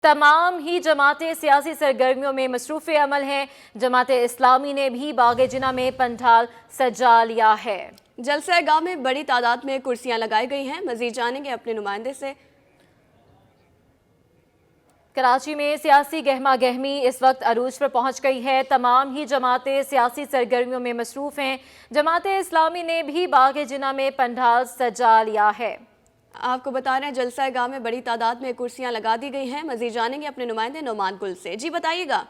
तमाम ही जमातें सियासी सरगर्मियों में मसरूफ़ अमल हैं। जमात इस्लामी ने भी बाग़ जिना में पंडाल सजा लिया है। जलसा गाह में बड़ी तादाद में कुर्सियां लगाई गई हैं। मज़ीद जानेंगे अपने नुमाइंदे से। कराची में सियासी गहमा गहमी इस वक्त अरूज पर पहुंच गई है। तमाम ही जमातें सियासी सरगर्मियों में मसरूफ़ हैं। जमात इस्लामी ने भी बाग़ जिना में पंडाल सजा लिया है। आपको बता रहे हैं जलसा गाह में बड़ी तादाद में कुर्सियां लगा दी गई हैं। मज़ीद जानेंगे अपने नुमाइंदे नोमान गुल से। जी बताइएगा।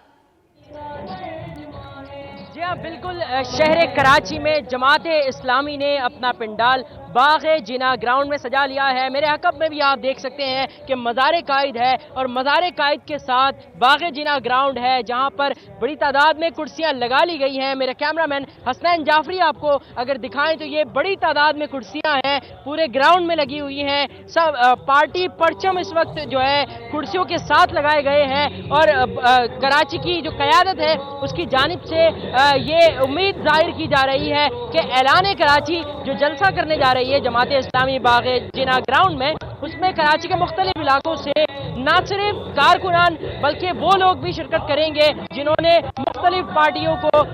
जी हाँ, बिल्कुल। शहर कराची में जमात इस्लामी ने अपना पंडाल बाग़ जिना ग्राउंड में सजा लिया है। मेरे हक़ब में भी आप देख सकते हैं कि मज़ार कायद है और मज़ार कायद के साथ बाग़ जिना ग्राउंड है, जहां पर बड़ी तादाद में कुर्सियां लगा ली गई हैं। मेरे कैमरामैन हसनैन जाफरी आपको अगर दिखाएं तो ये बड़ी तादाद में कुर्सियां हैं, पूरे ग्राउंड में लगी हुई हैं। सब पार्टी परचम इस वक्त जो है कुर्सियों के साथ लगाए गए हैं और कराची की जो क़यादत है उसकी जानिब से ये उम्मीद जाहिर की जा रही है कि ऐलान कराची जो जलसा करने जा रही है जमात इस्लामी बाग़ जिना ग्राउंड में, उसमें कराची के मुख्तलिफ इलाकों से न सिर्फ कारकुनान बल्कि वो लोग भी शिरकत करेंगे जिन्होंने मुख्तलिफ पार्टियों को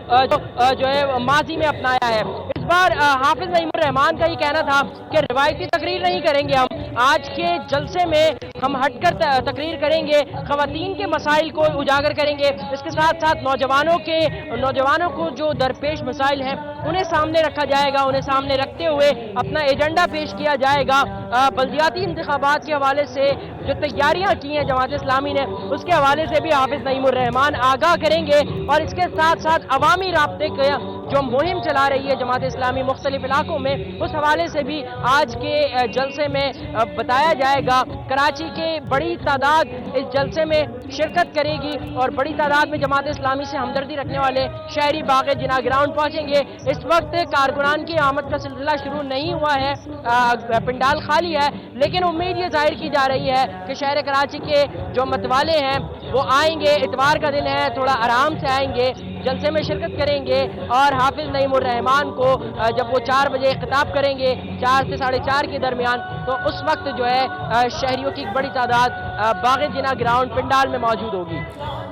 जो है माजी में अपनाया है। इस बार हाफिज नईमुर रहमान का ये कहना था कि रिवायती तकरीर नहीं करेंगे, हम आज के जलसे में हम हटकर तकरीर करेंगे, ख़वातीन के मसाइल को उजागर करेंगे। इसके साथ साथ नौजवानों को जो दरपेश मसाइल हैं उन्हें सामने रखा जाएगा, उन्हें सामने रखते हुए अपना एजेंडा पेश किया जाएगा। बल्दियाती इंतखाबात के हवाले से जो तैयारियां की हैं जमात इस्लामी ने, उसके हवाले से भी हाफिज नईमुर रहमान आगाह करेंगे और इसके साथ साथ अवामी राब्ते के जो मुहिम चला रही है जमात इस्लामी मुख्तलिफ इलाकों में, उस हवाले से भी आज के जलसे में बताया जाएगा। कराची के बड़ी तादाद इस जलसे में शिरकत करेगी और बड़ी तादाद में जमात इस्लामी से हमदर्दी रखने वाले शहरी बाग़ जिना ग्राउंड पहुंचेंगे। इस वक्त कारकुनान की आमद का सिलसिला शुरू नहीं हुआ है, पंडाल खाली है, लेकिन उम्मीद ये जाहिर की जा रही है कि शहर कराची के जो मतवाले हैं वो आएंगे। इतवार का दिन है, थोड़ा आराम से आएंगे, जलसे में शिरकत करेंगे और हाफिज नईमुर रहमान को जब वो 4 बजे खिताब करेंगे 4 से 4:30 के दरमियान, तो उस वक्त जो है शहरियों की बड़ी तादाद बाग़ जिना ग्राउंड पंडाल में मौजूद होगी।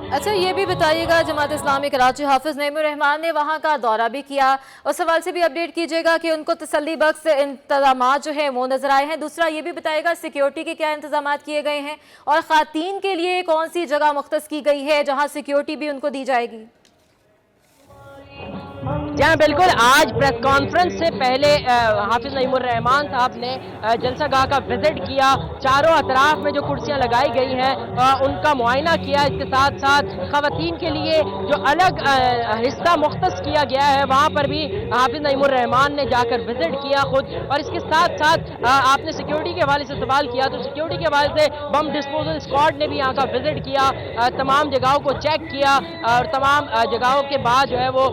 अच्छा, ये भी बताइएगा, जमात इस्लामी कराची हाफिज नईमुर रहमान ने वहाँ का दौरा भी किया, उस सवाल से भी अपडेट कीजिएगा कि उनको तसल्ली बख्श इंतजामात जो है वो नजर आए हैं। दूसरा ये भी बताइएगा सिक्योरिटी के क्या इंतजामात किए गए हैं और ख़वातीन के लिए कौन सी जगह मुख्तस की गई है जहाँ सिक्योरिटी भी उनको दी जाएगी। जी हाँ, बिल्कुल। आज प्रेस कॉन्फ्रेंस से पहले हाफिज नईमुर रहमान साहब ने जलसा गाह का विजिट किया, चारों अतराफ में जो कुर्सियां लगाई गई हैं उनका मुआयना किया। इसके साथ साथ ख़वातीन के लिए जो अलग हिस्सा मुख्तस किया गया है वहाँ पर भी हाफिज नईमुर रहमान ने जाकर विजिट किया खुद। और इसके साथ साथ आपने सिक्योरिटी के हवाले से सवाल किया, तो सिक्योरिटी के हवाले से बम डिस्पोजल स्क्वाड ने भी यहाँ का विजिट किया, तमाम जगहों को चेक किया और तमाम जगहों के बाद जो है वो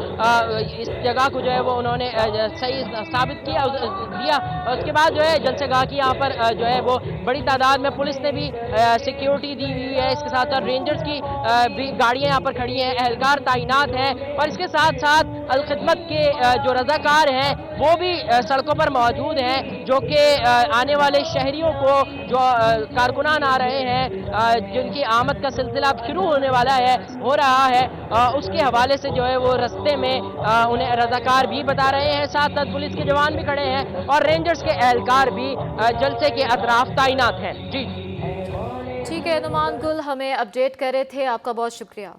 इस जगह को जो है वो उन्होंने सही साबित दिया। और उसके बाद जो है जलसे गाह की यहाँ पर जो है वो बड़ी तादाद में पुलिस ने भी सिक्योरिटी दी हुई है। इसके साथ साथ रेंजर्स की भी गाड़ियाँ यहाँ पर खड़ी हैं, एहलकार तैनात हैं और इसके साथ साथ अलखिदमत के जो रज़ाकार हैं वो भी सड़कों पर मौजूद हैं, जो कि आने वाले शहरियों को जो कारकुनान आ रहे हैं जिनकी आमद का सिलसिला अब शुरू होने वाला है, हो रहा है, उसके हवाले से जो है वो रस्ते में उन्हें रज़ाकार भी बता रहे हैं। साथ साथ पुलिस के जवान भी खड़े हैं और रेंजर्स के एहलकार भी जलसे के अतराफ तैनात हैं। जी ठीक है, नुमान गुल हमें अपडेट कर रहे थे, आपका बहुत शुक्रिया।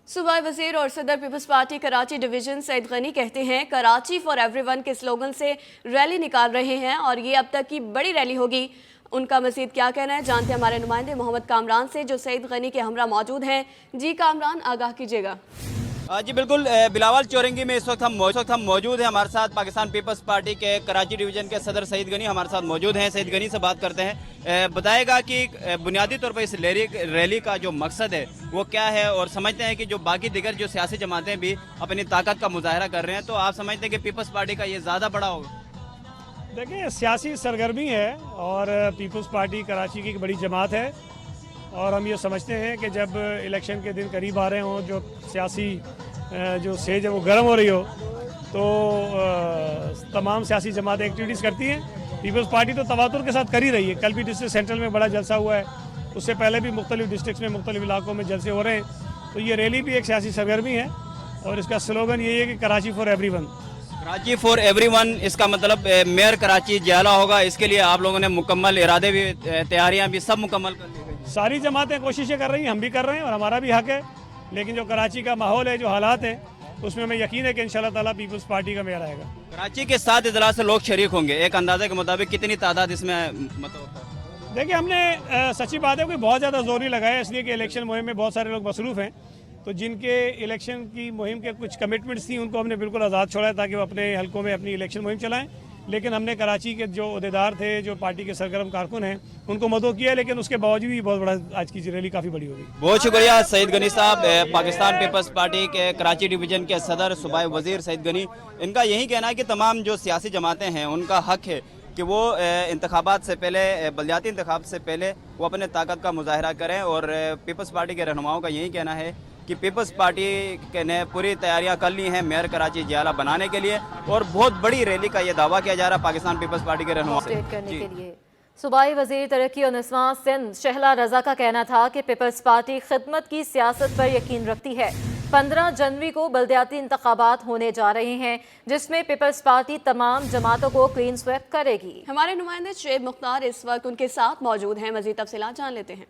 सूबाई वज़ीर और सदर Peoples Party Karachi division Saeed Ghani कहते हैं कराची फॉर एवरीवन के स्लोगन से रैली निकाल रहे हैं और ये अब तक की बड़ी रैली होगी। उनका मज़ीद क्या कहना है जानते हैं हमारे नुमाइंदे मोहम्मद कामरान से, जो सईद गनी के हमरा मौजूद हैं। जी कामरान, आगाह कीजिएगा। जी बिल्कुल, बिलावल चौरंगी में इस वक्त हम मौजूद हैं। हमारे साथ पाकिस्तान पीपल्स पार्टी के कराची डिवीज़न के सदर सईद गनी हमारे साथ मौजूद हैं। सईद गनी से बात करते हैं, बताएगा कि बुनियादी तौर पर इस रैली का जो मकसद है वो क्या है और समझते हैं कि जो बाकी दिगर जो सियासी जमातें भी अपनी ताकत का मुजाहरा कर रहे हैं, तो आप समझते हैं कि पीपल्स पार्टी का ये ज़्यादा बड़ा होगा? देखिए, सियासी सरगर्मी है और पीपल्स पार्टी कराची की एक बड़ी जमात है और हम ये समझते हैं कि जब इलेक्शन के दिन करीब आ रहे हों, जो सियासी जो सेज है वो गर्म हो रही हो, तो तमाम सियासी जमातें एक्टिविटीज़ करती हैं पीपल्स पार्टी तो तवातुर के साथ कर ही रही है। कल भी डिस्ट्रिक्ट सेंट्रल में बड़ा जलसा हुआ है, उससे पहले भी मुख्तलिफ डिस्ट्रिक्ट्स में मुख्तलिफ इलाकों में जलसे हो रहे हैं। तो ये रैली भी एक सियासी सरगर्मी है और इसका स्लोगन यही है कि Karachi for everyone. Karachi for everyone, इसका मतलब मेयर कराची जियाला होगा। इसके लिए आप लोगों ने मुकम्मल इरादे भी, तैयारियां भी सब मुकम्मल कर ली गई। सारी जमातें कोशिशें कर रही हैं, हम भी कर रहे हैं और हमारा भी हक है। लेकिन जो कराची का माहौल है, जो हालात हैं, उसमें हमें यकीन है कि इंशाल्लाह ताला पीपल्स पार्टी का मेयर आएगा। कराची के 7 इजलास से लोग शरीक होंगे, एक अंदाजे के मुताबिक कितनी तादाद इसमें मतलब? देखिए, हमने सच्ची बात है कोई बहुत ज़्यादा जोर नहीं लगाया, इसलिए कि इलेक्शन मुहिम में बहुत सारे लोग मसरूफ़ हैं। तो जिनके इलेक्शन की मुहिम के कुछ कमिटमेंट्स थी, उनको हमने बिल्कुल आज़ाद छोड़ा है ताकि वो अपने हलकों में अपनी इलेक्शन मुहिम चलाएं। लेकिन हमने कराची के जो अहदेदार थे, जो पार्टी के सरगर्म कारकुन हैं, उनको मदद किया। लेकिन उसके बावजूद भी बहुत बड़ा आज की रैली काफ़ी बड़ी होगी। बहुत शुक्रिया सईद गनी साहब, पाकिस्तान पीपल्स पार्टी के कराची डिवीज़न के सदर सूबाई वज़ीर सईद गनी। इनका यही कहना है कि तमाम जो सियासी जमातें हैं उनका हक है कि वो इंतखाबात से पहले, बलदियाती इंतखाब से पहले वो अपने ताकत का मुजाहरा करें। और पीपल्स पार्टी के रहनुमाओं का यही कहना है कि पीपल्स पार्टी ने पूरी तैयारियां कर ली हैं मेयर कराची जियाला बनाने के लिए, और बहुत बड़ी रैली का ये दावा किया जा रहा है पाकिस्तान पीपल्स पार्टी के रहनुमाओं से। करने के लिए सूबाई वज़ीर तरक्की और निस्वां सिंध शहला रजा का कहना था कि पीपल्स पार्टी खिदमत की सियासत पर यकीन रखती है। 15 जनवरी को बलदियाती इंतखाबात होने जा रहे हैं, जिसमें पीपल्स पार्टी तमाम जमातों को क्लीन स्वेप करेगी। हमारे नुमाइंदे शुएब मुख्तार इस वक्त उनके साथ मौजूद हैं, मज़ीद तफसीलात जान लेते हैं।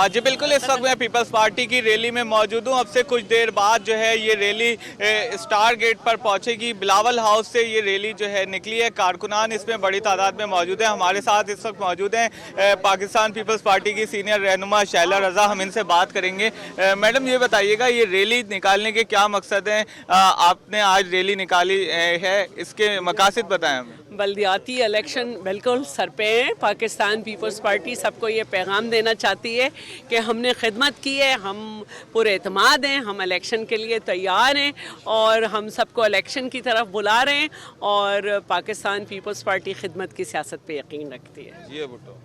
जी बिल्कुल, इस वक्त मैं पीपल्स पार्टी की रैली में मौजूद हूँ। अब से कुछ देर बाद जो है ये रैली स्टार गेट पर पहुँचेगी। बिलावल हाउस से ये रैली जो है निकली है। कारकुनान इसमें बड़ी तादाद में मौजूद हैं। हमारे साथ इस वक्त मौजूद हैं पाकिस्तान पीपल्स पार्टी की सीनियर रहनुमा शहला रजा, हम इनसे बात करेंगे। मैडम, ये बताइएगा ये रैली निकालने के क्या मकसद हैं? आपने आज रैली निकाली है, इसके मकासद बताएं हमें। बल्दियाती इलेक्शन बिल्कुल सर पे है। पाकिस्तान पीपल्स पार्टी सबको ये पैगाम देना चाहती है कि हमने खिदमत की है, हम पूरे एतमाद हैं, हम इलेक्शन के लिए तैयार हैं और हम सबको इलेक्शन की तरफ बुला रहे हैं। और पाकिस्तान पीपल्स पार्टी खिदमत की सियासत पे यकीन रखती है। जी भुट्टो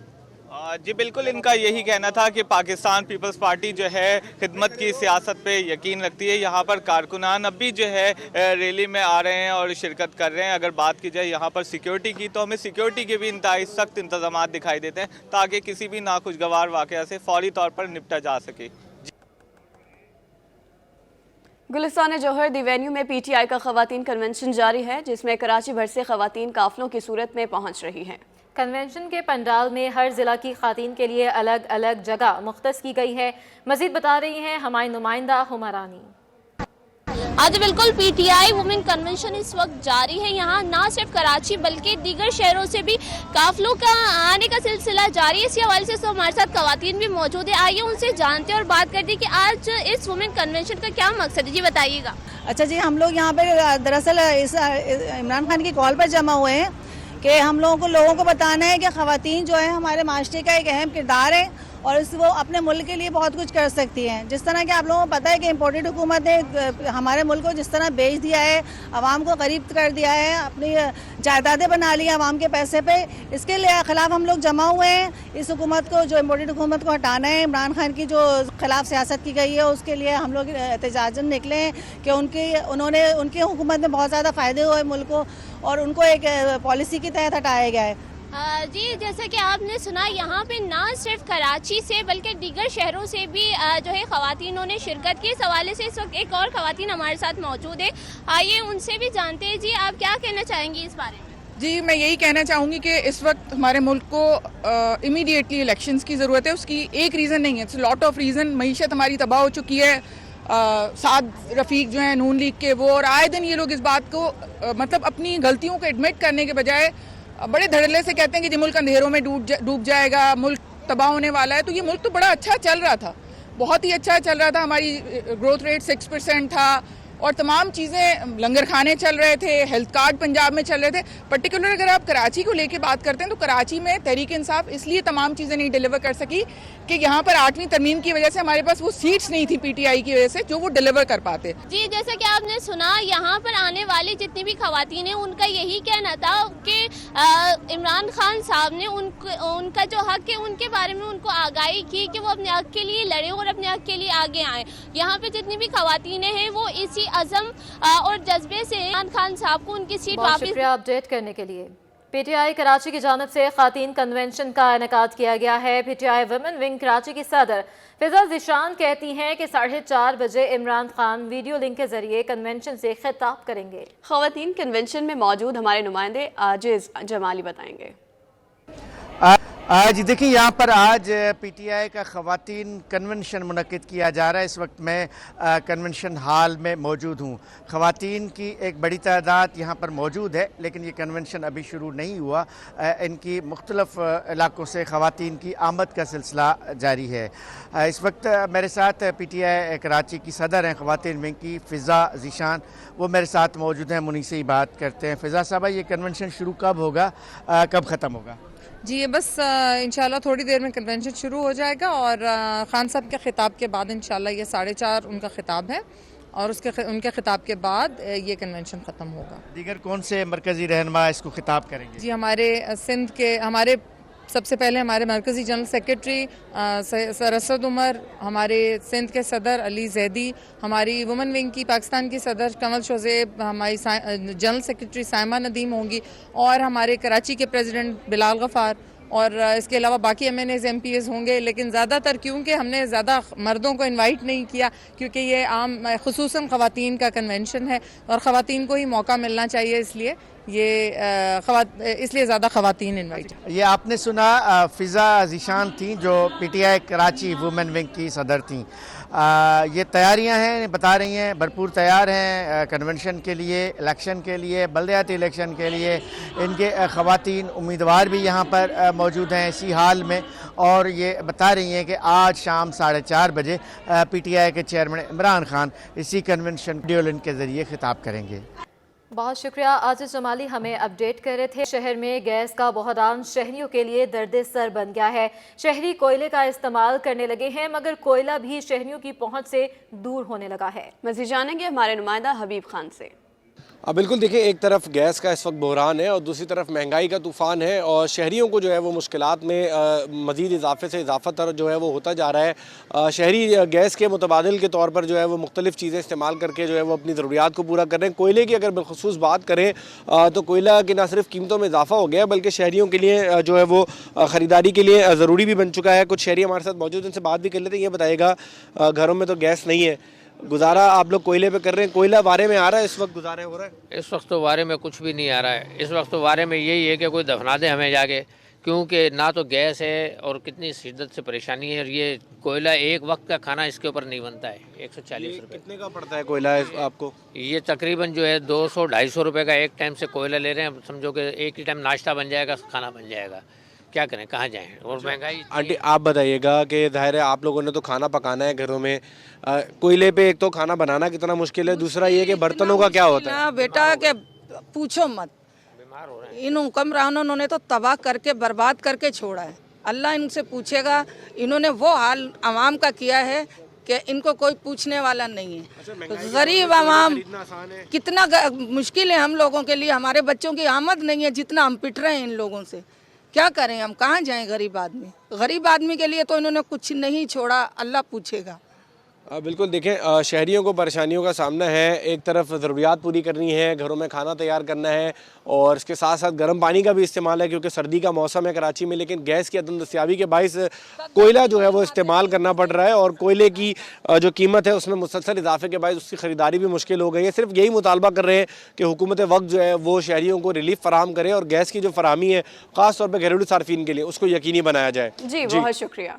जी बिल्कुल, इनका यही कहना था कि पाकिस्तान पीपल्स पार्टी जो है खिदमत की सियासत पे यकीन रखती है। यहाँ पर कारकुनान अब भी जो है रैली में आ रहे हैं और शिरकत कर रहे हैं। अगर बात की जाए यहाँ पर सिक्योरिटी की, तो हमें सिक्योरिटी के भी इंतहाई सख्त इंतजाम दिखाई देते हैं ताकि किसी भी नाखुशगवार वाक़या से फौरी तौर पर निपटा जा सके। गुलिस्तान जौहर दी वेन्यू में PTI का ख़वातीन कन्वेंशन जारी है, जिसमें कराची भर से ख़वातीन काफ़िलों की सूरत में पहुँच रही हैं। कन्वेंशन के पंडाल में हर ज़िला की ख़ातीन के लिए अलग अलग जगह मुख्तस की गई है। मज़ीद बता रही हैं हमारी नुमाइंदा हुमरानी। आज बिल्कुल PTI वुमेन कन्वेंशन इस वक्त जारी है। यहाँ ना सिर्फ कराची बल्कि दीगर शहरों से भी काफिलों का आने का सिलसिला जारी है। इसी हवाले से हमारे साथ खवातीन भी मौजूद है। आइए उनसे जानते हैं और बात करते हैं कि आज इस वुमेन कन्वेंशन का क्या मकसद है। जी बताइएगा। अच्छा जी, हम लोग यहाँ पे दरअसल इस इमरान खान की कॉल पर जमा हुए हैं कि हम लोगों को बताना है कि खवातीन जो है हमारे माशरे का एक अहम किरदार है और वो अपने मुल्क के लिए बहुत कुछ कर सकती हैं। जिस तरह कि आप लोगों को पता है कि इम्पोर्टेड हुकूमत ने हमारे मुल्क को जिस तरह बेच दिया है, आवाम को गरीब कर दिया है, अपनी जायदादें बना ली आवाम के पैसे पे, इसके खिलाफ हम लोग जमा हुए हैं। इस हुकूमत को, जो इम्पोर्टेड हुकूमत को हटाना है, इमरान खान की जो खिलाफ सियासत की गई है उसके लिए हम लोग एहतजाजन निकले हैं कि उनकी हुकूमत में बहुत ज़्यादा फ़ायदे हुए मुल्क को और उनको एक पॉलिसी के तहत हटाया गया है। जी, जैसा कि आपने सुना, यहाँ पे ना सिर्फ कराची से बल्कि दीगर शहरों से भी जो है ख़वातीनों ने शिरकत की। इस हवाले से इस वक्त एक और ख़वातीन हमारे साथ मौजूद है, आइए उनसे भी जानते हैं। जी, आप क्या कहना चाहेंगी इस बारे में? जी, मैं यही कहना चाहूँगी कि इस वक्त हमारे मुल्क को इमीडिएटली इलेक्शंस की ज़रूरत है। उसकी एक रीज़न नहीं है, इट्स लॉट ऑफ रीज़न। मईशत हमारी तबाह हो चुकी है। साद रफ़ीक जो हैं नून लीग के, वो और आए दिन ये लोग इस बात को मतलब अपनी गलतियों को एडमिट करने के बजाय बड़े धड़ल्ले से कहते हैं कि जी मुल्क अंधेरों में डूब जाएगा, मुल्क तबाह होने वाला है। तो ये मुल्क तो बड़ा अच्छा चल रहा था, बहुत ही अच्छा चल रहा था। हमारी ग्रोथ रेट 6% था और तमाम चीज़ें, लंगर खाने चल रहे थे, हेल्थ कार्ड पंजाब में चल रहे थे। पर्टिकुलर अगर आप कराची को लेके बात करते हैं तो कराची में तहरीक इंसाफ इसलिए तमाम चीज़ें नहीं डिलीवर कर सकी कि यहाँ पर 8वीं तरमीम की वजह से हमारे पास वो सीट्स नहीं थी PTI की वजह से जो वो डिलीवर कर पाते। जी, जैसा कि आपने सुना, यहाँ पर आने वाली जितनी भी खवातीन हैं उनका यही कहना था कि इमरान खान साहब ने उनका जो हक है उनके बारे में उनको आगाही की कि वो अपने हक के लिए लड़े और अपने हक के लिए आगे आए। यहाँ पे जितनी भी खवातीनें हैं वो इसी अज़म और जज्बे से इमरान खान साहब को उनकी सीट वापस। शुक्रिया अपडेट करने के लिए। PTI कराची की जानिब से खातीन कन्वेंशन का इनेकाद किया गया है। PTI वुमेन विंग कराची की सदर फिजा ज़िशान कहती हैं कि 4:30 बजे इमरान खान वीडियो लिंक के जरिए कन्वेंशन से खिताब करेंगे। ख़वातीन कन्वेंशन में मौजूद हमारे नुमाइंदे आजिज़ जमाली बताएंगे। जी देखिए, यहाँ पर आज PTI का ख़वातीन कन्वेंशन मुनक़िद किया जा रहा है। इस वक्त मैं कन्वेंशन हॉल में मौजूद हूँ। ख़वातीन की एक बड़ी तादाद यहाँ पर मौजूद है, लेकिन ये कन्वेंशन अभी शुरू नहीं हुआ। इनकी मुख्तलिफ़ इलाक़ों से ख़वातीन की आमद का सिलसिला जारी है। इस वक्त मेरे साथ PTI कराची की सदर हैं ख़वातीन विंग की फ़िज़ा ज़िशान, वो मेरे साथ मौजूद हैं। मुनी से ही बात करते हैं। फ़िज़ा साहबा, ये कन्वेंशन शुरू कब होगा, कब ख़त्म होगा? जी, ये बस इंशाल्लाह थोड़ी देर में कन्वेंशन शुरू हो जाएगा और खान साहब के ख़िताब के बाद इंशाल्लाह ये 4:30 उनका ख़िताब है और उनके ख़िताब के बाद ये कन्वेंशन ख़त्म होगा। दीगर कौन से मरकज़ी रहनुमा इसको ख़िताब करेंगे? जी, हमारे सिंध के सबसे पहले हमारे मरकज़ी general secretary sir Asad Umar, हमारे सिंध के सदर अली जैदी, हमारी वुमेन विंग की पाकिस्तान की सदर कमल शोज़ेब, हमारी जनरल सेक्रेटरी साइमा नदीम होंगी और हमारे कराची के प्रेसिडेंट बिलाल गफ़ार और इसके अलावा बाकी MNAs MPs होंगे। लेकिन ज़्यादातर क्योंकि हमने ज़्यादा मर्दों को इनवाइट नहीं किया, क्योंकि ये आम खुसूसन ख़वातीन का कन्वेंशन है और ख़वातीन को ही मौका मिलना चाहिए, इसलिए इसलिए ज़्यादा ख़वातीन इनवाइट। ये आपने सुना फ़िज़ा ज़िशान थी जो PTI कराची वुमेन विंग की सदर थी। ये तैयारियां हैं, बता रही हैं भरपूर तैयार हैं कन्वेंशन के लिए, इलेक्शन के लिए, बल्दियाती इलेक्शन के लिए। इनके ख़वातीन उम्मीदवार भी यहाँ पर मौजूद हैं इसी हाल में और ये बता रही हैं कि आज शाम 4:30 बजे PTI के चेयरमैन इमरान खान इसी कन्वेंशन वीडियो लिंक के ज़रिए खिताब करेंगे। बहुत शुक्रिया आजिज़ जमाली, हमें अपडेट कर रहे थे। शहर में गैस का बहरान शहरियों के लिए दर्द सर बन गया है। शहरी कोयले का इस्तेमाल करने लगे हैं, मगर कोयला भी शहरियों की पहुंच से दूर होने लगा है। मज़ीद जानेंगे हमारे नुमाइंदा हबीब खान से। बिल्कुल, देखिए, एक तरफ गैस का इस वक्त बहरान है और दूसरी तरफ महंगाई का तूफ़ान है और शहरियों को जो है वो मुश्किलात में मज़ीद इजाफे से इजाफा तर जो है वो होता जा रहा है। शहरी गैस के मुतबादिल के तौर पर जो है वो मुख्तलिफ़ चीज़ें इस्तेमाल करके जो है वो अपनी ज़रूरियात को पूरा कर रहे हैं। कोयले की अगर बिलखुसूस बात करें तो कोयला की न सिर्फ कीमतों में इजाफा हो गया है, बल्कि शहरियों के लिए जो है वो ख़रीदारी के लिए ज़रूरी भी बन चुका है। कुछ शहरी हमारे साथ मौजूद, उनसे बात भी कर लेते हैं। ये बताइएगा, घरों में तो गैस नहीं है, गुजारा आप लोग कोयले पे कर रहे हैं, कोयला वारे में आ रहा है इस वक्त, गुजारा हो रहा है? इस वक्त तो वारे में कुछ भी नहीं आ रहा है। इस वक्त तो वारे में यही है कि कोई दफना दे हमें जाके, क्योंकि ना तो गैस है और कितनी शिद्दत से परेशानी है। और ये कोयला एक वक्त का खाना इसके ऊपर नहीं बनता है। 140 रुपये। कितने का पड़ता है कोयला आपको? ये तकरीबन जो है 200-250 रुपये का एक टाइम से कोयला ले रहे हैं। समझो कि एक ही टाइम नाश्ता बन जाएगा, खाना बन जाएगा। क्या करें, कहाँ जाएं? और महंगाई। आंटी, आप बताइएगा कि ज़ाहिर है आप लोगों ने तो खाना पकाना है घरों में, कोयले पे एक तो खाना बनाना कितना मुश्किल है, दूसरा ये कि बर्तनों का क्या होता है? बेटा के पूछो मत, इन हुक्मरानों ने तो तबाह करके बर्बाद करके छोड़ा है। अल्लाह इनसे पूछेगा। इन्होंने वो हाल आवाम का किया है कि इनको कोई पूछने वाला नहीं है। गरीब आवाम कितना मुश्किल है हम लोगों के लिए। हमारे बच्चों की आमद नहीं है, जितना हम पिट रहे हैं इन लोगों से। क्या करें, हम कहाँ जाएं? गरीब आदमी के लिए तो इन्होंने कुछ नहीं छोड़ा। अल्लाह पूछेगा। बिल्कुल, देखें, शहरियों को परेशानियों का सामना है। एक तरफ ज़रूरियात पूरी करनी है, घरों में खाना तैयार करना है और इसके साथ साथ गर्म पानी का भी इस्तेमाल है, क्योंकि सर्दी का मौसम है कराची में। लेकिन गैस की अदम दस्तियाबी के बाइस कोयला जो है वो इस्तेमाल करना पड़ रहा है और कोयले की जो कीमत है उसमें मुसलसल इजाफे के बाइस उसकी ख़रीदारी भी मुश्किल हो गई है। सिर्फ यही मुतालबा कर रहे हैं कि हुकूमत वक्त जो है वो शहरियों को रिलीफ फराहम करे और गैस की जो फराहमी है ख़ास तौर पर घरेलू सार्फिन के लिए उसको यकीनी बनाया जाए। जी, बहुत शुक्रिया।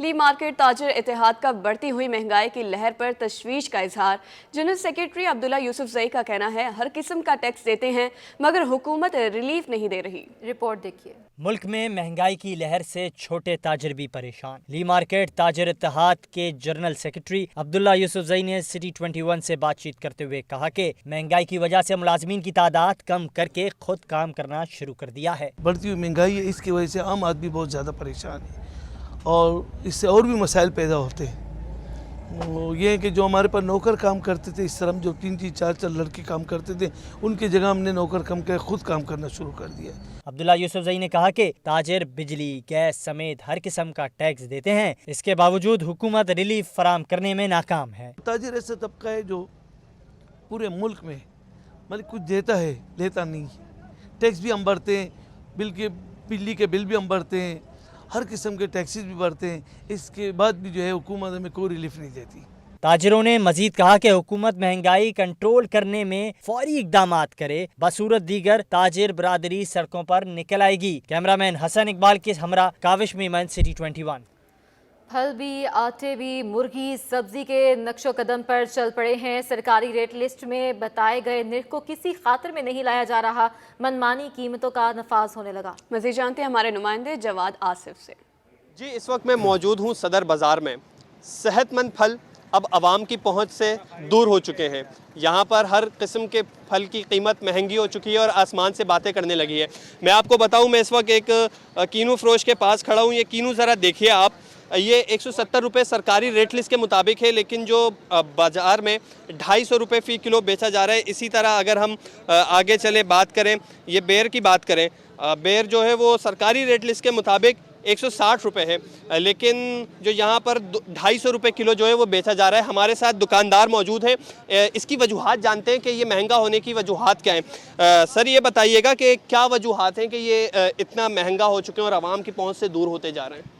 ली मार्केट ताजर इत्तेहाद का बढ़ती हुई महंगाई की लहर पर तशवीश का इजहार। जनरल सेक्रेटरी अब्दुल्ला यूसुफजई का कहना है हर किस्म का टैक्स देते हैं मगर हुकूमत रिलीफ नहीं दे रही। रिपोर्ट देखिए। मुल्क में महंगाई की लहर से छोटे ताजर भी परेशान। ली मार्केट ताजर इत्तेहाद के जनरल सेक्रेटरी अब्दुल्ला यूसुफजई ने सिटी 21 से बातचीत करते हुए कहा कि महंगाई की वजह से मुलाजमीन की तादाद कम करके खुद काम करना शुरू कर दिया है। बढ़ती हुई महंगाई है, इसकी वजह से आम आदमी बहुत ज़्यादा परेशान है और इससे और भी मसाइल पैदा होते हैं। ये है कि जो हमारे पर नौकर काम करते थे, इस तरह जो 3-3, 4-4 लड़के काम करते थे, उनकी जगह हमने नौकर कम कर खुद काम करना शुरू कर दिया। अब्दुल्ला यूसुफजई ने कहा कि ताजिर बिजली, गैस समेत हर किस्म का टैक्स देते हैं, इसके बावजूद हुकूमत रिलीफ फराम करने में नाकाम है। ताजिर ऐसा तबका है जो पूरे मुल्क में मतलब कुछ देता है, लेता नहीं। टैक्स भी हम भरते हैं, बिजली के बिल भी हम भरते हैं, हर किस्म के टैक्सेस भी भरते हैं, इसके बाद भी जो है हुकूमत हमें कोई रिलीफ नहीं देती। ताजिरों ने मजीद कहा कि हुकूमत महंगाई कंट्रोल करने में फौरी इकदामात करे, बसूरत दीगर ताजिर बरादरी सड़कों पर निकल आएगी। कैमरामैन हसन इकबाल के हमरा काविश मीमन, सिटी 21। फल भी, आटे भी, मुर्गी, सब्जी के नक्शो कदम पर चल पड़े हैं। सरकारी रेट लिस्ट में बताए गए निर्ख को किसी खातिर में नहीं लाया जा रहा, मनमानी कीमतों का नफाज होने लगा। मज़ीद जानते हैं हमारे नुमाइंदे जवाद आसिफ से। जी, इस वक्त मैं मौजूद हूँ सदर बाज़ार में। सेहतमंद फल अब आवाम की पहुंच से दूर हो चुके हैं। यहाँ पर हर किस्म के फल की कीमत महंगी हो चुकी है और आसमान से बातें करने लगी है। मैं आपको बताऊं, मैं इस वक्त एक कीनू फरोश के पास खड़ा हूँ। ये कीनू ज़रा देखिए आप, ये 170 रुपये सरकारी रेट लिस्ट के मुताबिक है, लेकिन जो बाज़ार में 250 रुपये फ़ी किलो बेचा जा रहा है। इसी तरह अगर हम आगे चले बात करें, ये बेर की बात करें, बेर जो है वो सरकारी रेट लिस्ट के मुताबिक 160 रुपये है, लेकिन जो यहाँ पर 250 रुपये किलो जो है वो बेचा जा रहा है। हमारे साथ दुकानदार मौजूद हैं, इसकी वजूहात जानते हैं कि ये महंगा होने की वजूहात क्या हैं। सर, ये बताइएगा कि क्या वजूहात हैं कि ये इतना महंगा हो चुके हैं और आवाम की पहुँच से दूर होते जा रहे हैं?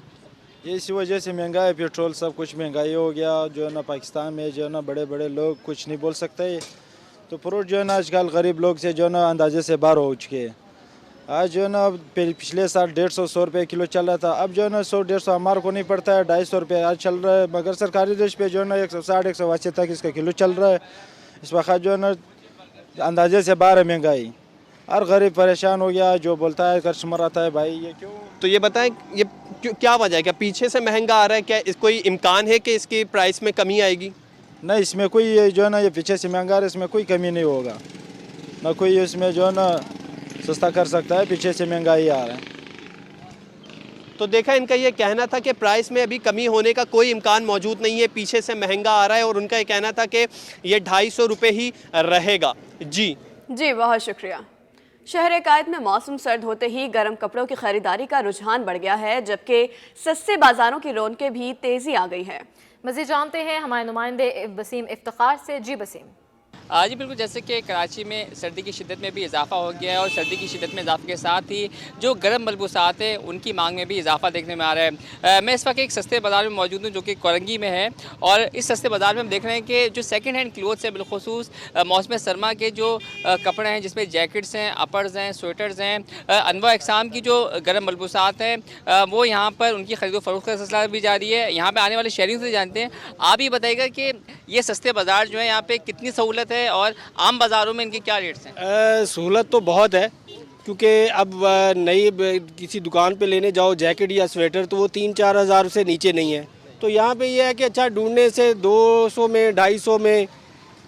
ये इसी वजह से महंगा है, पेट्रोल सब कुछ महंगाई हो गया। जो है ना पाकिस्तान में जो है ना बड़े बड़े लोग कुछ नहीं बोल सकते, तो फ्रूट जो है ना आजकल गरीब लोग से जो है ना अंदाजे से बाहर हो चुके हैं। आज जो है ना पिछले साल 150-100 रुपये किलो चल रहा था, अब जो है ना 100-150 हमारे को नहीं पड़ता है, 250 रुपये आज चल रहा है। मगर सरकारी रेट पे जो है ना 160-180 तक इसका किलो चल रहा है। इस वक्त जो है ना अंदाजे से बाहर है महंगाई, हर गरीब परेशान हो गया। जो बोलता है कस्टमर आता है, भाई ये क्यों? तो ये बताएं, ये क्या वजह है? क्या पीछे से महंगा आ रहा है? क्या कोई इम्कान है कि इसकी प्राइस में कमी आएगी? नहीं, इसमें कोई जो है ना ये पीछे से महंगा आ रहा है, इसमें कोई कमी नहीं होगा, ना कोई इसमें जो है ना सस्ता कर सकता है। पीछे से महंगाई आ रहा है। तो देखा, इनका ये कहना था कि प्राइस में अभी कमी होने का कोई इम्कान मौजूद नहीं है, पीछे से महंगा आ रहा है, और उनका ये कहना था कि ये 250 रुपये ही रहेगा। जी, बहुत शुक्रिया। शहर कायद में मौसम सर्द होते ही गर्म कपड़ों की खरीदारी का रुझान बढ़ गया है, जबकि सस्ते बाजारों की रौनकें भी तेज़ी आ गई है। मज़ीद जानते हैं हमारे नुमाइंदे वसीम इफ्तिखार से। जी वसीम। जी बिल्कुल, जैसे कि कराची में सर्दी की शिद्दत में भी इजाफा हो गया है, और सर्दी की शिद्दत में इजाफे के साथ ही जो गर्म मलबूसात हैं उनकी मांग में भी इजाफा देखने में आ रहा है। मैं इस वक्त एक सस्ते बाज़ार में मौजूद हूँ जो कि कोरंगी में है, और इस सस्ते बाज़ार में हम देख रहे हैं कि जो सेकंड हैंड क्लोथ्स हैं, बिलखुसूस मौसम सरमा के जो कपड़े हैं, जिसमें जैकेट्स हैं, अपर्स हैं, स्वेटर्स हैं, अनवा अक़साम की जो गर्म मलबूसात हैं वो यहाँ पर उनकी खरीदो फरोख्त का सिलसिला भी जारी है। यहाँ पर आने वाले शहरियों से जानते हैं, आप ही बताइएगा कि ये सस्ते बाज़ार जो है यहाँ पर कितनी सहूलत है और आम बाज़ारों में इनके क्या रेट्स हैं? सहूलत तो बहुत है, क्योंकि अब नई किसी दुकान पे लेने जाओ जैकेट या स्वेटर तो वो 3-4 हज़ार से नीचे नहीं है। तो यहाँ पे ये है कि अच्छा ढूंढने से 200 में, 250 में,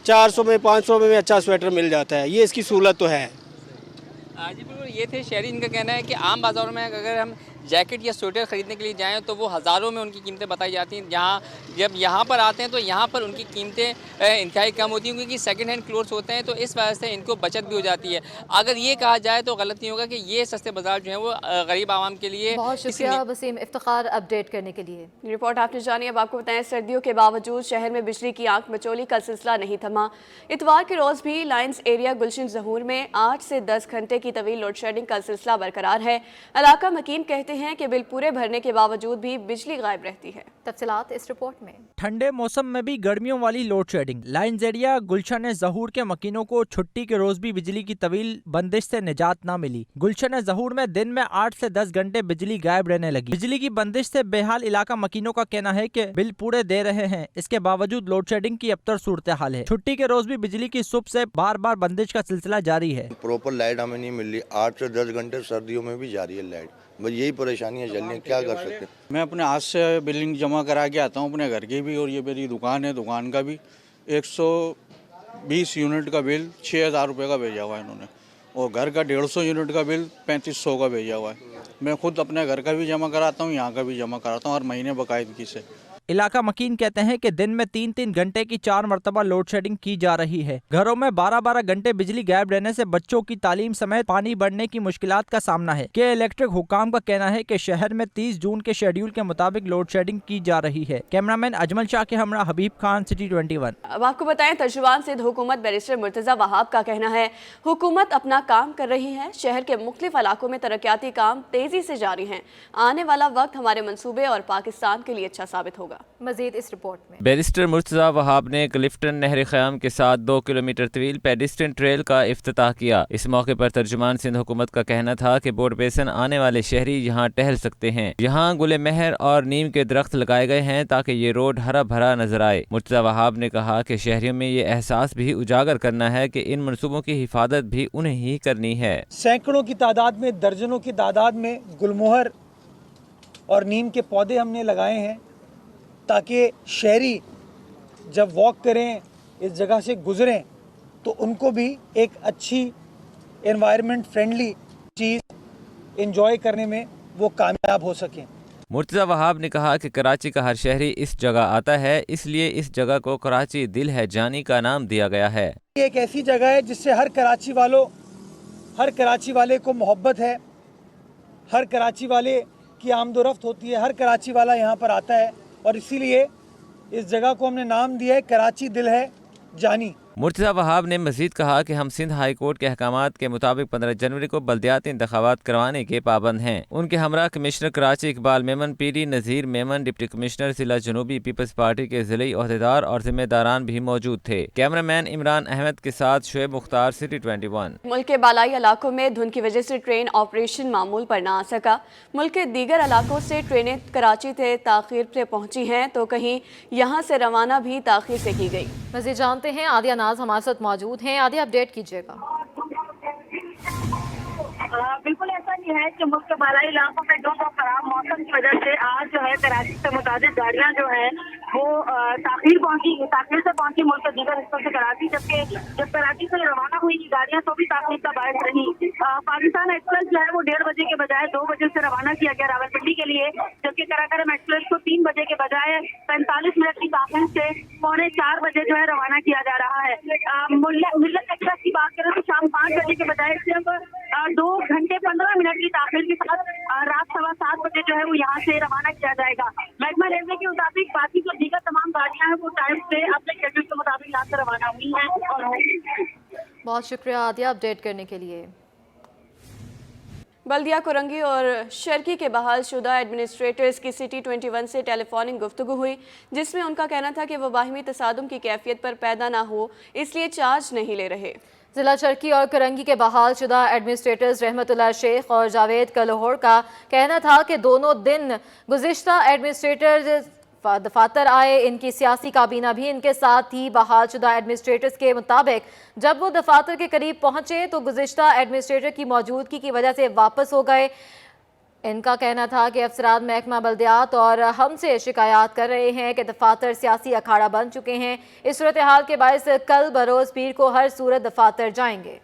400 में, 500 में अच्छा स्वेटर मिल जाता है। ये इसकी सहूलत तो है। जी बिल्कुल, ये थे शहरी, इनका कहना है कि आम बाज़ारों में अगर हम जैकेट या स्वेटर ख़रीदने के लिए जाएं तो वो हज़ारों में उनकी कीमतें बताई जाती हैं। जब यहाँ पर आते हैं तो यहाँ पर उनकी कीमतें इंतहाई कम होती हैं, क्योंकि सेकंड हैंड क्लोथ्स होते हैं, तो इस वजह से इनको बचत भी हो जाती है। अगर ये कहा जाए तो गलत नहीं होगा कि ये सस्ते बाज़ार जो हैं वो गरीब आवाम के लिए। बहुत शुक्रिया वसीम इफ्तिखार अपडेट करने के लिए। रिपोर्ट आपने जानी। अब आपको बताएं, सर्दियों के बावजूद शहर में बिजली की आंख मचोली का सिलसिला नहीं थमा। इतवार के रोज़ भी लाइन्स एरिया गुलशन ज़हूर में 8 से 10 घंटे की तवील लोड शेडिंग का सिलसिला बरकरार है। इलाका मकीन कहते हैं कि बिल पूरे भरने के बावजूद भी बिजली गायब रहती है। तफसीलात इस रिपोर्ट में। ठंडे मौसम में भी गर्मियों वाली लोड शेडिंग। लाइन्स एरिया गुलशन ज़हूर के मकीनों को छुट्टी के रोज भी बिजली की तवील बंदिश से निजात न मिली। गुलशन ज़हूर में दिन में 8 से 10 घंटे बिजली गायब रहने लगी। बिजली की बंदिश से बेहाल इलाका मकीनों का कहना है कि बिल पूरे दे रहे हैं, इसके बावजूद लोड शेडिंग की अबतर सूरत हाल है। छुट्टी के रोज भी बिजली की सुबह से बार बार बंदिश का सिलसिला जारी है। प्रॉपर लाइट हमें नहीं मिल रही, 8 से 10 घंटे सर्दियों में भी जारी है लाइट। बस यही परेशानियाँ चल रही हैं, क्या कर सकते हैं। मैं अपने हाथ से बिलिंग जमा करा के आता हूँ अपने घर की भी, और ये मेरी दुकान है, दुकान का भी 120 यूनिट का बिल 6000 रुपये का भेजा हुआ है इन्होंने, और घर का 150 यूनिट का बिल 3500 का भेजा हुआ है। मैं खुद अपने घर का भी जमा कराता हूँ, यहाँ का भी जमा कराता हूँ हर महीने बाकायदगी से। इलाका मकीन कहते हैं कि दिन में 3-3 घंटे की 4 मरतबा लोड शेडिंग की जा रही है। घरों में 12-12 घंटे बिजली गायब रहने से बच्चों की तालीम समेत पानी बढ़ने की मुश्किलात का सामना है। के इलेक्ट्रिक हुकाम का कहना है कि शहर में 30 जून के शेड्यूल के मुताबिक लोड शेडिंग की जा रही है। कैमरामैन अजमल शाह के हमरा हबीब खान, सिटी 21। अब आपको बताएं, तर्जुमान सिंध हुकूमत बैरिस्टर मुर्तज़ा वहाब का कहना है हुकूमत अपना काम कर रही है। शहर के मुख्तलिफ इलाकों में तरक्याती काम तेजी से जारी हैं। आने वाला वक्त हमारे मंसूबे और पाकिस्तान के लिए अच्छा साबित होगा। मजीद इस रिपोर्ट में बैरिस्टर मुर्तज़ा वहाब ने क्लिफ्टन नहर क़याम के साथ 2 किलोमीटर तवील पेडिस्ट्रियन ट्रेल का इफ्तिताह किया। इस मौके पर तर्जुमान सिंध हुकूमत का कहना था कि बोर्ड बेसन आने वाले शहरी यहाँ टहल सकते हैं। यहाँ गुले महर और नीम के दरख्त लगाए गए हैं ताकि ये रोड हरा भरा नजर आए। मुर्तज़ा वहाब ने कहा कि शहरियों में ये एहसास भी उजागर करना है कि इन मनसूबों की हिफाजत भी उन्हें ही करनी है। सैकड़ों की तादाद में, दर्जनों की तादाद में गुलमोहर और नीम के पौधे हमने लगाए हैं ताकि शहरी जब वॉक करें, इस जगह से गुजरें, तो उनको भी एक अच्छी एनवायरनमेंट फ्रेंडली चीज़ एंजॉय करने में वो कामयाब हो सकें। मुर्तज़ा वहाब ने कहा कि कराची का हर शहरी इस जगह आता है, इसलिए इस जगह को कराची दिल है जानी का नाम दिया गया है। ये एक ऐसी जगह है जिससे हर कराची वाले को मोहब्बत है, हर कराची वाले की आमदोरफ्त होती है, हर कराची वाला यहाँ पर आता है और इसीलिए इस जगह को हमने नाम दिया है कराची दिल है जानी। मुर्तज़ा वहाब ने मजीद कहा कि हम सिंध हाई कोर्ट के अहकामात के मुताबिक 15 जनवरी को बल्दियाती इंतखाबात करवाने के पाबंद हैं। उनके हमरा कमिश्नर कराची इकबाल मेमन, पीडी नज़ीर मेमन, डिप्टी कमिश्नर जिला जनूबी पीपल्स पार्टी के जिले अहदेदार और जिम्मेदारान भी मौजूद थे। कैमरामैन इमरान अहमद के साथ शुएब मुख्तार, सिटी 21। मुल्क के बालाई इलाकों में धुंध की वजह से ट्रेन ऑपरेशन मामूल पर ना आ सका। मुल्क के दीगर इलाकों से ट्रेनें कराची से ताखीर से पहुंची हैं तो कहीं यहाँ से रवाना भी ताखीर से की गई। मज़ीद जानते हैं, आदिया नाज हमारे साथ मौजूद हैं। आदिया, अपडेट कीजिएगा। बिल्कुल ऐसा ही है कि मुल्क के बालाई इलाकों में धुंध और खराब मौसम की वजह से आज जो है कराची से मुताबिक गाड़ियां जो है वो ताखीर से पहुंची मुल्क के दीगर हिस्सों से कराची, जबकि जब कराची से रवाना हुई गाड़ियां तो भी ताखीर का बायस रही। पाकिस्तान एक्सप्रेस जो है वो 1:30 बजे के बजाय 2 बजे से रवाना किया गया रावलपिंडी के लिए, जबकि कराकरम एक्सप्रेस को 3 बजे के बजाय 45 मिनट की ताखीर से 3:45 बजे जो है रवाना किया जा रहा है। मिल्लत एक्सप्रेस की बात करें तो शाम 5 बजे के बजाय सिर्फ 2 घंटे 15 मिनट की ताखीर के साथ रात 7:15 बजे जो है वो यहाँ से रवाना किया जाएगा। महकमा रेलवे के मुताबिक बाकी जो दीगर तमाम गाड़ियां हैं वो टाइम से अपने शेड्यूल के मुताबिक यहाँ से रवाना हुई हैं और होंगी। बहुत शुक्रिया आदिया अपडेट करने के लिए। बल्दिया कोरंगी और शर्की के बहाल शुदा एडमिनिस्ट्रेटर्स की सिटी 21 से टेलीफोनिक गुफ्तगू हुई, जिसमें उनका कहना था कि वो बाहिमी तसादुम की कैफियत पर पैदा ना हो इसलिए चार्ज नहीं ले रहे। जिला चरकी और करंगी के बहाल शुदा एडमिनिस्ट्रेटर्स रहमतुल्लाह शेख और जावेद कलोहर का कहना था कि दोनों दिन गुज़िश्ता एडमिनिस्ट्रेटर दफातर आए, इनकी सियासी काबीना भी इनके साथ थी। बहाल शुदा एडमिनिस्ट्रेटर्स के मुताबिक जब वो दफातर के करीब पहुंचे तो गुज़िश्ता एडमिनिस्ट्रेटर की मौजूदगी की वजह से वापस हो गए। इनका कहना था कि अफसरान महकमा बल्दियात और हमसे शिकायत कर रहे हैं कि दफातर सियासी अखाड़ा बन चुके हैं। इस सूरत हाल के बायस कल बरोज़ पीर को हर सूरत दफातर जाएंगे।